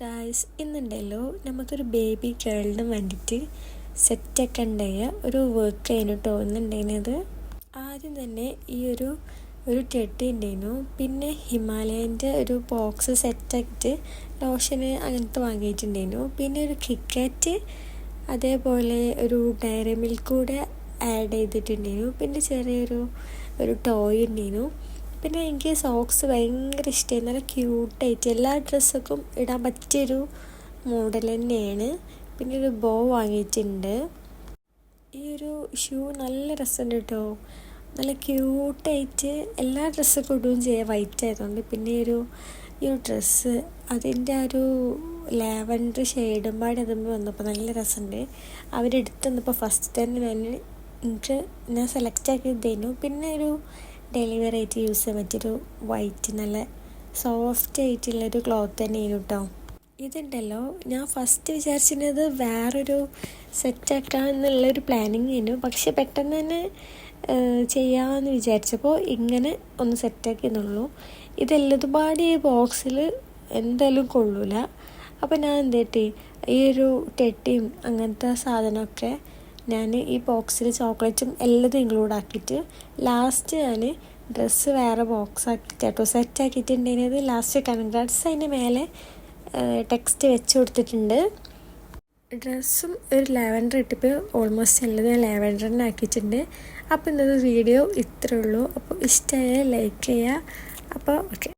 Guys, ഇന്നുണ്ടല്ലോ നമുക്കൊരു baby ഗേളിന് വേണ്ടിയിട്ട് സെറ്റൊക്കെ ഉണ്ടായ ഒരു വർക്ക് കഴിഞ്ഞിട്ടോ ഇന്നുണ്ടായിരുന്നത്. ആദ്യം തന്നെ ഈ ഒരു ടെഡി ഉണ്ടായിരുന്നു. പിന്നെ ഹിമാലയൻ്റെ ഒരു ബോക്സ് സെറ്റാക്കിയിട്ട് ലോഷന് അങ്ങനത്തെ വാങ്ങിയിട്ടുണ്ടായിരുന്നു. പിന്നെ ഒരു കിറ്റ്കാറ്റ്, അതേപോലെ ഒരു ഡയറി മിൽക്ക് കൂടെ ആഡ് ചെയ്തിട്ടുണ്ടായിരുന്നു. പിന്നെ ചെറിയൊരു ടോയ് ഉണ്ടായിരുന്നു. പിന്നെ എനിക്ക് സോക്സ് ഭയങ്കര ഇഷ്ടമായി. നല്ല ക്യൂട്ടായിട്ട് എല്ലാ ഡ്രസ്സൊക്കെ ഇടാൻ പറ്റിയൊരു മോഡൽ തന്നെയാണ്. പിന്നെ ഒരു ബോ വാങ്ങിയിട്ടുണ്ട്. ഈ ഒരു ഷൂ നല്ല രസമുണ്ട് കേട്ടോ. നല്ല ക്യൂട്ടായിട്ട് എല്ലാ ഡ്രസ്സൊക്കെ ഇടുകയും ചെയ്യാം വൈറ്റ് ആയതുകൊണ്ട്. പിന്നെ ഈ ഒരു ഡ്രസ്സ് അതിൻ്റെ ഒരു ലാവൻഡർ ഷെയ്ഡും പാടെ അതുമ്പോൾ വന്നപ്പോൾ നല്ല രസമുണ്ട്. അവരെടുത്ത് വന്നപ്പോൾ ഫസ്റ്റ് തന്നെ ഞാൻ സെലക്ട് ആക്കിയതായിരുന്നു. പിന്നെ ഒരു ഡെലിവറി ആയിട്ട് യൂസ് ചെയ്യാൻ പറ്റിയൊരു വൈറ്റ് നല്ല സോഫ്റ്റ് ആയിട്ടുള്ളൊരു ക്ലോത്ത് തന്നെയാണ് കേട്ടോ. ഇതുണ്ടല്ലോ, ഞാൻ ഫസ്റ്റ് വിചാരിച്ചിരുന്നത് വേറൊരു സെറ്റാക്കാം എന്നുള്ളൊരു പ്ലാനിങ് ആയിരുന്നു. പക്ഷെ പെട്ടെന്ന് തന്നെ ചെയ്യാമെന്ന് വിചാരിച്ചപ്പോൾ ഇങ്ങനെ ഒന്ന് സെറ്റാക്കിയെന്നുള്ളൂ. ഇതെല്ലതുപാടി ഈ ബോക്സിൽ എന്തായാലും കൊള്ളൂല. അപ്പോൾ ഞാൻ എന്തിട്ട് ഈ ഒരു ടെട്ടിയും അങ്ങനത്തെ സാധനമൊക്കെ ഞാൻ ഈ ബോക്സിൽ ചോക്ലേറ്റും എല്ലതും ഇൻക്ലൂഡ് ആക്കിയിട്ട് ലാസ്റ്റ് ഞാൻ ഡ്രസ്സ് വേറെ ബോക്സ് ആക്കിയിട്ടോ സെറ്റാക്കിയിട്ടുണ്ടായിരുന്നത്. ലാസ്റ്റ് കൺഗ്രാറ്റ്സ് അതിൻ്റെ മേലെ ടെക്സ്റ്റ് വെച്ച് കൊടുത്തിട്ടുണ്ട്. ഡ്രസ്സും ഒരു ലാവൻഡർ ഇട്ടിപ്പോൾ ഓൾമോസ്റ്റ് എല്ലതും ലാവൻഡർ തന്നെ ആക്കിയിട്ടുണ്ട്. അപ്പോൾ ഇന്നത്തെ വീഡിയോ ഇത്രയേ ഉള്ളൂ. അപ്പോൾ ഇഷ്ടമായ ലൈക്ക് ചെയ്യുക. അപ്പോൾ ഓക്കെ.